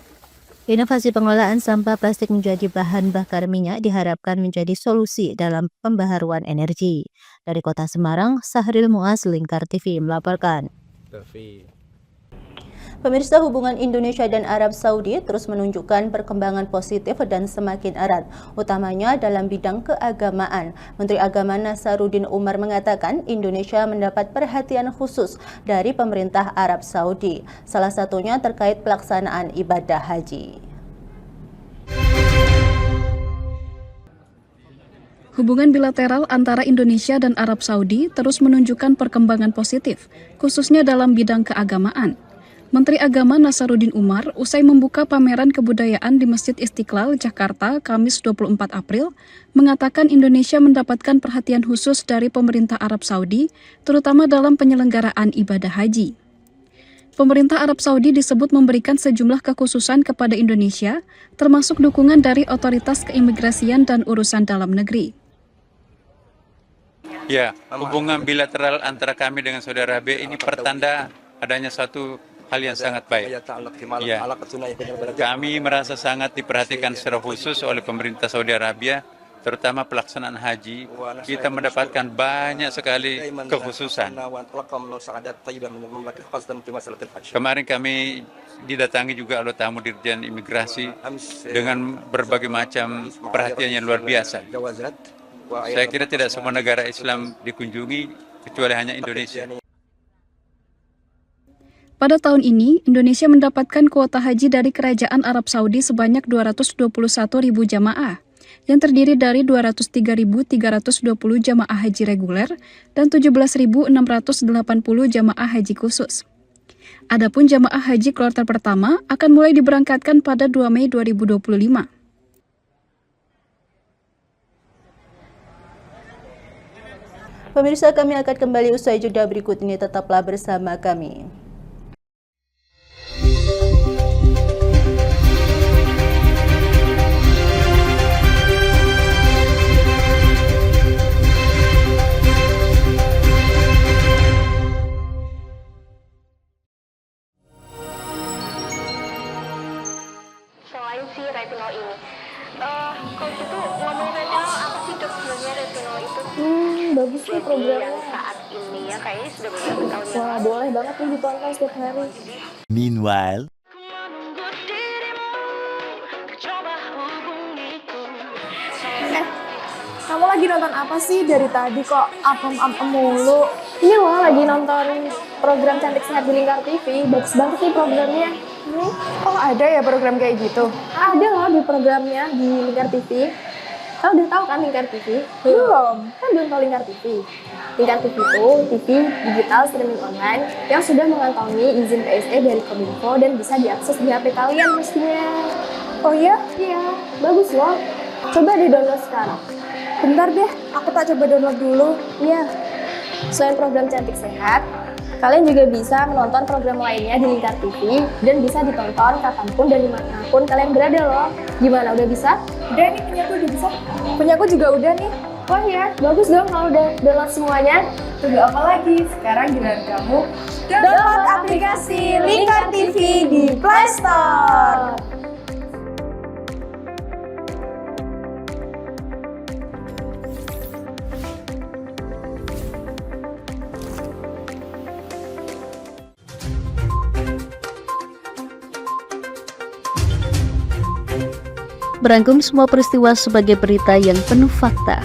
Inovasi pengelolaan sampah plastik menjadi bahan bakar minyak diharapkan menjadi solusi dalam pembaharuan energi. Dari Kota Semarang, Sahril Muaz, Lingkar TV melaporkan. Pemirsa, hubungan Indonesia dan Arab Saudi terus menunjukkan perkembangan positif dan semakin erat, utamanya dalam bidang keagamaan. Menteri Agama Nasaruddin Umar mengatakan Indonesia mendapat perhatian khusus dari pemerintah Arab Saudi, salah satunya terkait pelaksanaan ibadah haji. Hubungan bilateral antara Indonesia dan Arab Saudi terus menunjukkan perkembangan positif, khususnya dalam bidang keagamaan. Menteri Agama Nasaruddin Umar usai membuka pameran kebudayaan di Masjid Istiqlal, Jakarta, Kamis 24 April, mengatakan Indonesia mendapatkan perhatian khusus dari pemerintah Arab Saudi, terutama dalam penyelenggaraan ibadah haji. Pemerintah Arab Saudi disebut memberikan sejumlah kekhususan kepada Indonesia, termasuk dukungan dari otoritas keimigrasian dan urusan dalam negeri. Ya, hubungan bilateral antara kami dengan Saudi Arabia ini pertanda adanya suatu hal yang sangat baik. Ya, kami merasa sangat diperhatikan secara khusus oleh pemerintah Saudi Arabia, terutama pelaksanaan haji. Kita mendapatkan banyak sekali kekhususan. Kemarin kami didatangi juga oleh tamu Dirjen Imigrasi dengan berbagai macam perhatian yang luar biasa. Saya kira tidak semua negara Islam dikunjungi, kecuali hanya Indonesia. Pada tahun ini, Indonesia mendapatkan kuota haji dari Kerajaan Arab Saudi sebanyak 221.000 jamaah, yang terdiri dari 203.320 jamaah haji reguler dan 17.680 jamaah haji khusus. Adapun jamaah haji kloter pertama akan mulai diberangkatkan pada 2 Mei 2025. Pemirsa, kami akan kembali usai jeda berikut ini, tetaplah bersama kami. Selain si retinol ini, kalau gitu ngomongin retinol, apa sih dok sebenarnya retinol itu? Bagus sih programnya. Yang saat ini ya kayaknya sudah beberapa tahun yang Wah, boleh banget nih ditonton setiap hari. Meanwhile, Kamu lagi nonton apa sih dari tadi kok apem-apem mulu? Ini loh lagi nonton program Cantik Sehat di Lingkar TV. Bagus banget nih programnya. Oh ada ya program kayak gitu? Ada loh di programnya di Lingkar TV. Kau udah tahu kan Lingkar TV? Belum. Kan belum tahu Lingkar TV. Lingkar TV itu TV digital streaming online yang sudah mengantongi izin PSE dari Kominfo dan bisa diakses di HP kalian mestinya. Oh iya? Iya, bagus loh. Coba di-download sekarang. Bentar deh, aku tak coba download dulu. Iya. Selain program Cantik Sehat, kalian juga bisa menonton program lainnya di Lingkar TV dan bisa ditonton kapanpun dan dimanapun kalian berada loh. Gimana, udah bisa? Udah nih, punyaku udah bisa. Punyaku juga udah nih. Wah ya, bagus dong kalau udah download semuanya. Tunggu apa lagi? Sekarang giliran kamu download aplikasi Lingkar TV di Play Store. Merangkum semua peristiwa sebagai berita yang penuh fakta.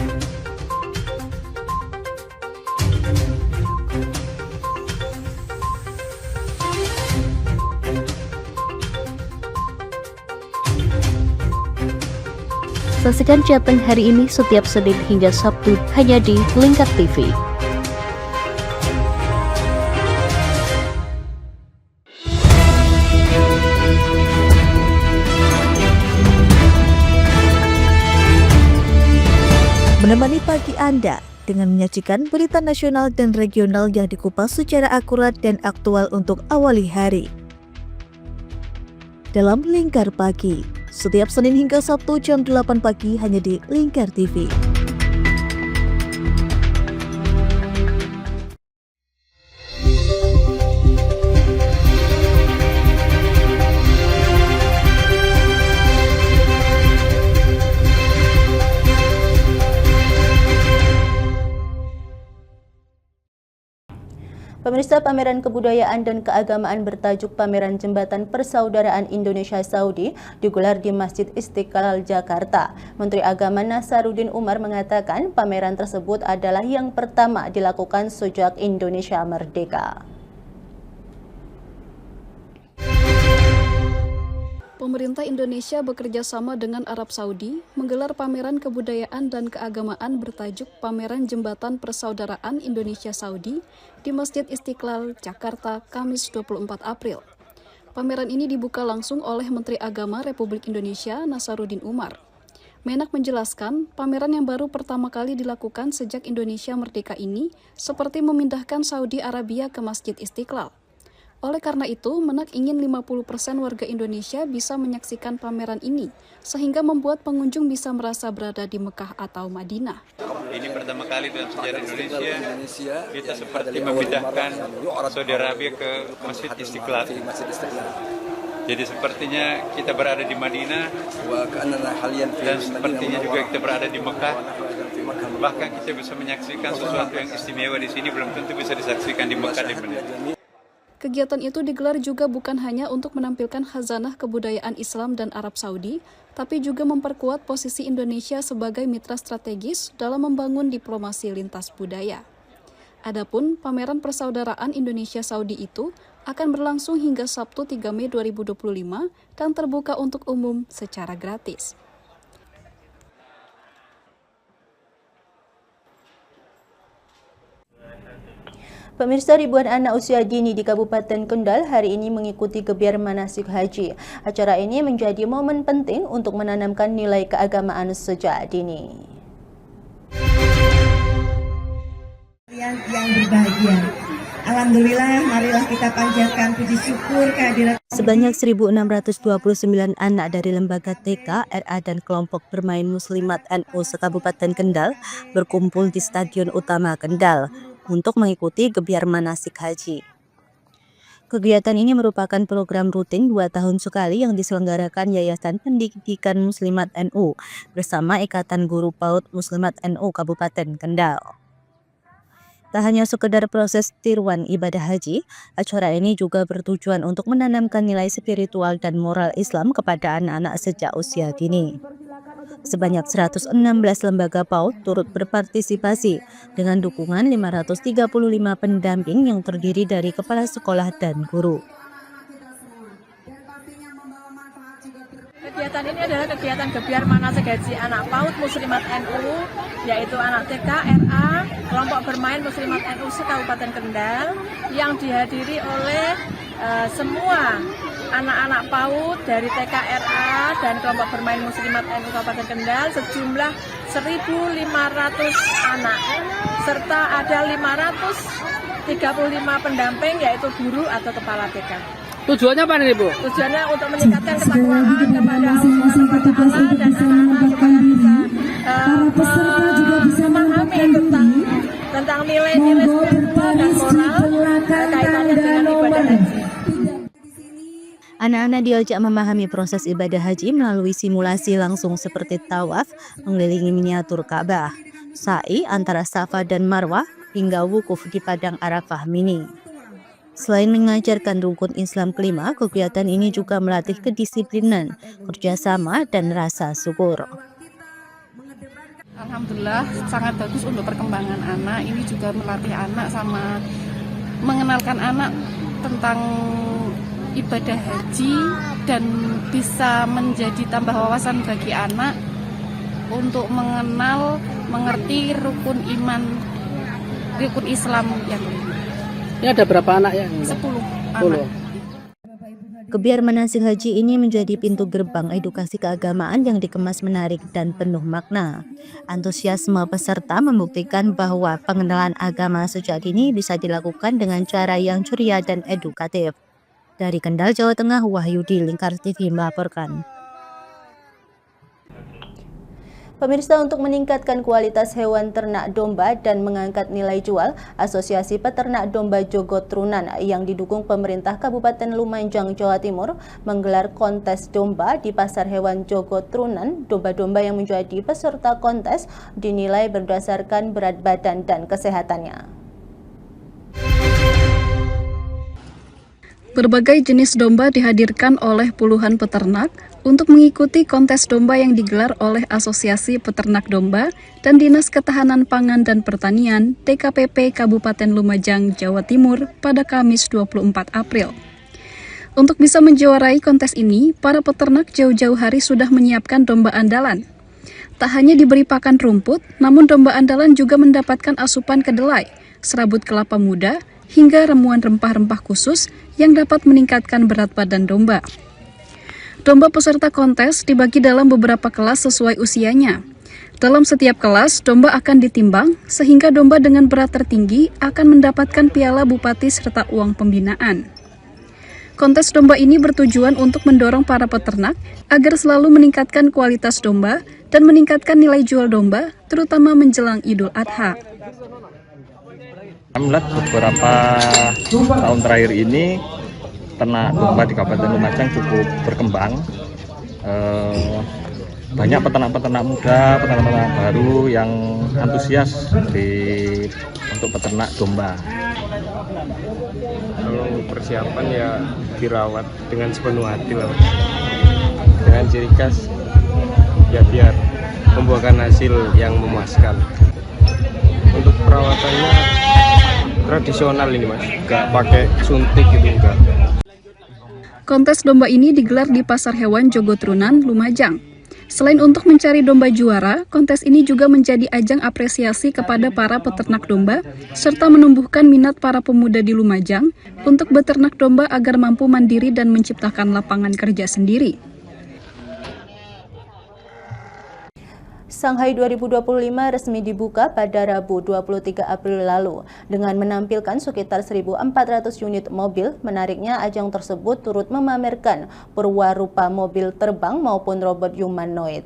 Saksikan Jateng hari ini setiap Senin hingga Sabtu hanya di Lingkar TV. Menemani pagi Anda dengan menyajikan berita nasional dan regional yang dikupas secara akurat dan aktual untuk awali hari. Dalam Lingkar Pagi, setiap Senin hingga Sabtu jam 8 pagi hanya di Lingkar TV. Pemirsa, pameran kebudayaan dan keagamaan bertajuk Pameran Jembatan Persaudaraan Indonesia Saudi digelar di Masjid Istiqlal, Jakarta. Menteri Agama Nasaruddin Umar mengatakan pameran tersebut adalah yang pertama dilakukan sejak Indonesia merdeka. Pemerintah Indonesia bekerja sama dengan Arab Saudi menggelar pameran kebudayaan dan keagamaan bertajuk Pameran Jembatan Persaudaraan Indonesia Saudi di Masjid Istiqlal, Jakarta, Kamis 24 April. Pameran ini dibuka langsung oleh Menteri Agama Republik Indonesia Nasaruddin Umar. Menak menjelaskan, pameran yang baru pertama kali dilakukan sejak Indonesia merdeka ini seperti memindahkan Saudi Arabia ke Masjid Istiqlal. Oleh karena itu, Menak ingin 50% warga Indonesia bisa menyaksikan pameran ini, sehingga membuat pengunjung bisa merasa berada di Mekah atau Madinah. Ini pertama kali dalam sejarah Indonesia, kita seperti memindahkan Saudi Arabia ke Masjid Istiqlal. Jadi sepertinya kita berada di Madinah, dan sepertinya juga kita berada di Mekah. Bahkan kita bisa menyaksikan sesuatu yang istimewa di sini, belum tentu bisa disaksikan di Mekah dan Madinah. Kegiatan itu digelar juga bukan hanya untuk menampilkan khazanah kebudayaan Islam dan Arab Saudi, tapi juga memperkuat posisi Indonesia sebagai mitra strategis dalam membangun diplomasi lintas budaya. Adapun pameran persaudaraan Indonesia Saudi itu akan berlangsung hingga Sabtu 3 Mei 2025 dan terbuka untuk umum secara gratis. Pemirsa, ribuan anak usia dini di Kabupaten Kendal hari ini mengikuti gebiar manasik haji. Acara ini menjadi momen penting untuk menanamkan nilai keagamaan sejak dini. Yang berbahagia. Alhamdulillah, marilah kita panjatkan puji syukur kehadirat. Sebanyak 1.629 anak dari lembaga TK, RA, dan kelompok bermain Muslimat NU se-Kabupaten Kendal berkumpul di Stadion Utama Kendal untuk mengikuti gebiar manasik haji. Kegiatan ini merupakan program rutin 2 tahun sekali yang diselenggarakan Yayasan Pendidikan Muslimat NU bersama Ikatan Guru PAUD Muslimat NU Kabupaten Kendal. Tak hanya sekedar proses tiruan ibadah haji, acara ini juga bertujuan untuk menanamkan nilai spiritual dan moral Islam kepada anak-anak sejak usia dini. Sebanyak 116 lembaga PAUD turut berpartisipasi dengan dukungan 535 pendamping yang terdiri dari kepala sekolah dan guru. Kegiatan ini adalah kegiatan gebiar manasik haji anak PAUD Muslimat NU, yaitu anak TK, RA, kelompok bermain Muslimat NU Kabupaten Kendal, yang dihadiri oleh semua anak-anak PAUD dari TK, RA, dan kelompok bermain Muslimat NU Kabupaten Kendal sejumlah 1.500 anak, serta ada 535 pendamping yaitu guru atau kepala TK. Tujuannya apa nih, Bu? Tujuannya untuk meningkatkan ketakwaan kepada Allah Subhanahu wa Ta'ala dan anak-anak supaya bisa memahami tentang nilai-nilai spiritual dan moral kaitannya dengan ibadah haji. Anak-anak diajak memahami proses ibadah haji melalui simulasi langsung seperti tawaf, mengelilingi miniatur Ka'bah, sa'i antara Safa dan Marwah, hingga wukuf di Padang Arafah Mini. Selain mengajarkan rukun Islam kelima, kegiatan ini juga melatih kedisiplinan, kerjasama, dan rasa syukur. Alhamdulillah sangat bagus untuk perkembangan anak. Ini juga melatih anak sama mengenalkan anak tentang ibadah haji dan bisa menjadi tambah wawasan bagi anak untuk mengenal, mengerti rukun iman, rukun Islam yang kelima. Ini ada berapa anak yang? 10 anak. Gebiar manasik haji ini menjadi pintu gerbang edukasi keagamaan yang dikemas menarik dan penuh makna. Antusiasme peserta membuktikan bahwa pengenalan agama sejak dini bisa dilakukan dengan cara yang ceria dan edukatif. Dari Kendal, Jawa Tengah, Wahyudi, Lingkar TV melaporkan. Pemirsa, untuk meningkatkan kualitas hewan ternak domba dan mengangkat nilai jual, Asosiasi Peternak Domba Jogotrunan yang didukung pemerintah Kabupaten Lumajang, Jawa Timur menggelar kontes domba di Pasar Hewan Jogotrunan. Domba-domba yang menjadi peserta kontes dinilai berdasarkan berat badan dan kesehatannya. Berbagai jenis domba dihadirkan oleh puluhan peternak untuk mengikuti kontes domba yang digelar oleh Asosiasi Peternak Domba dan Dinas Ketahanan Pangan dan Pertanian DKPP Kabupaten Lumajang, Jawa Timur pada Kamis 24 April. Untuk bisa menjuarai kontes ini, para peternak jauh-jauh hari sudah menyiapkan domba andalan. Tak hanya diberi pakan rumput, namun domba andalan juga mendapatkan asupan kedelai, serabut kelapa muda, hingga ramuan rempah-rempah khusus yang dapat meningkatkan berat badan domba. Domba peserta kontes dibagi dalam beberapa kelas sesuai usianya. Dalam setiap kelas, domba akan ditimbang, sehingga domba dengan berat tertinggi akan mendapatkan piala bupati serta uang pembinaan. Kontes domba ini bertujuan untuk mendorong para peternak agar selalu meningkatkan kualitas domba dan meningkatkan nilai jual domba, terutama menjelang Idul Adha. Melihat beberapa tahun terakhir ini ternak domba di Kabupaten Lumajang cukup berkembang. Banyak peternak-peternak muda, peternak-peternak baru yang antusias untuk peternak domba. Kalau persiapan ya dirawat dengan sepenuh hati lah, dengan ciri khas ya biar membuahkan hasil yang memuaskan. Untuk perawatannya tradisional ini mas, nggak pakai suntik gitu enggak. Kontes domba ini digelar di Pasar Hewan Jogotrunan, Lumajang. Selain untuk mencari domba juara, kontes ini juga menjadi ajang apresiasi kepada para peternak domba, serta menumbuhkan minat para pemuda di Lumajang untuk beternak domba agar mampu mandiri dan menciptakan lapangan kerja sendiri. Shanghai 2025 resmi dibuka pada Rabu 23 April lalu dengan menampilkan sekitar 1.400 unit mobil. Menariknya, ajang tersebut turut memamerkan perwarupa mobil terbang maupun robot humanoid.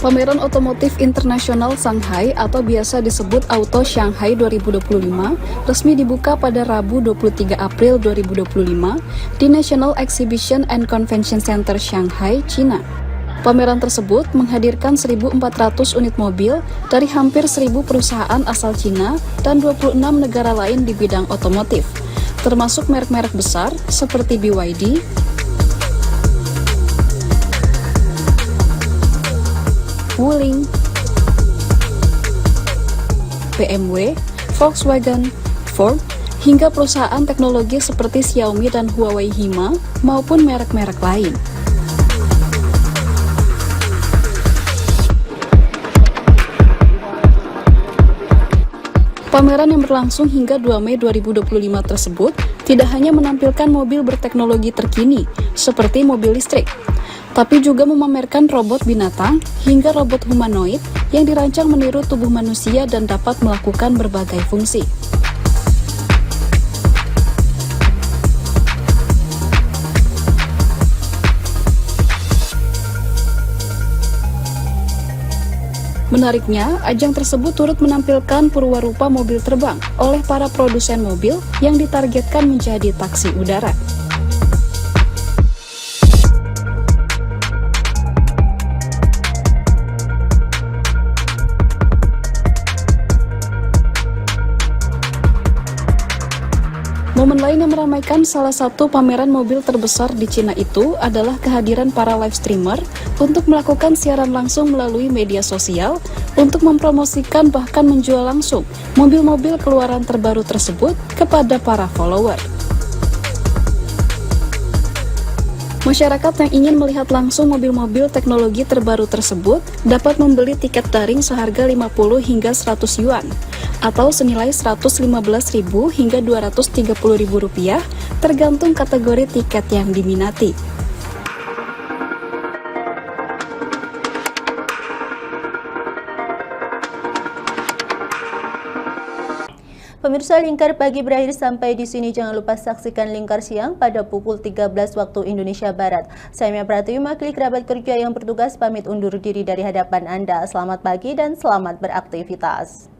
Pameran Otomotif Internasional Shanghai atau biasa disebut Auto Shanghai 2025 resmi dibuka pada Rabu 23 April 2025 di National Exhibition and Convention Center Shanghai, China. Pameran tersebut menghadirkan 1.400 unit mobil dari hampir 1.000 perusahaan asal China dan 26 negara lain di bidang otomotif, termasuk merek-merek besar seperti BYD, Wuling, BMW, Volkswagen, Ford, hingga perusahaan teknologi seperti Xiaomi dan Huawei Hima maupun merek-merek lain. Pameran yang berlangsung hingga 2 Mei 2025 tersebut tidak hanya menampilkan mobil berteknologi terkini seperti mobil listrik, tapi juga memamerkan robot binatang hingga robot humanoid yang dirancang meniru tubuh manusia dan dapat melakukan berbagai fungsi. Menariknya, ajang tersebut turut menampilkan purwarupa mobil terbang oleh para produsen mobil yang ditargetkan menjadi taksi udara. Momen lain yang meramaikan salah satu pameran mobil terbesar di Cina itu adalah kehadiran para live streamer untuk melakukan siaran langsung melalui media sosial untuk mempromosikan bahkan menjual langsung mobil-mobil keluaran terbaru tersebut kepada para follower. Masyarakat yang ingin melihat langsung mobil-mobil teknologi terbaru tersebut dapat membeli tiket daring seharga 50 hingga 100 yuan atau senilai 115.000 hingga 230.000 rupiah tergantung kategori tiket yang diminati. Pemirsa, Lingkar Pagi berakhir sampai di sini. Jangan lupa saksikan Lingkar Siang pada pukul 13 waktu Indonesia Barat. Saya Mia Pratiwi, makli kerabat kerja yang bertugas pamit undur diri dari hadapan Anda. Selamat pagi dan selamat beraktivitas.